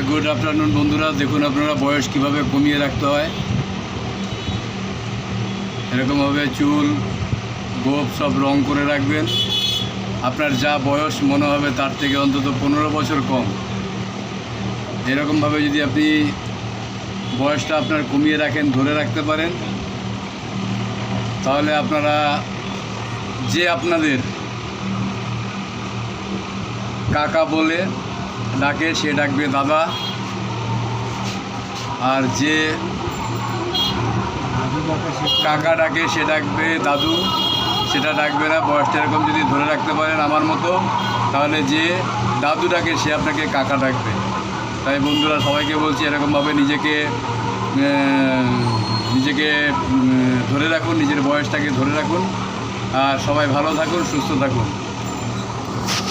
Good afternoon বন্ধুরা, দেখুন আপনারা বয়স কিভাবে কমিয়ে রাখতে হয়। এরকমভাবে চুল গোপ সব রং করে রাখবেন। আপনার যা বয়স মনে হবে তার থেকে অন্তত 15 বছর কম। এরকমভাবে যদি আপনি বয়সটা আপনার কমিয়ে রাখেন, ধরে রাখতে পারেন, তাহলে আপনারা যে আপনাদের কাকা বলে ডাকে সে ডাকবে দাদা, আর যে কাকা ডাকে সে ডাকবে দাদু, সেটা ডাকবে না। বয়সটা এরকম যদি ধরে রাখতে পারেন আমার মতো, তাহলে যে দাদু ডাকে সে আপনাকে কাকা ডাকবে। তাই বন্ধুরা, সবাইকে বলছি এরকমভাবে নিজেকে ধরে রাখুন, নিজের বয়সটাকে ধরে রাখুন, আর সবাই ভালো থাকুন, সুস্থ থাকুন।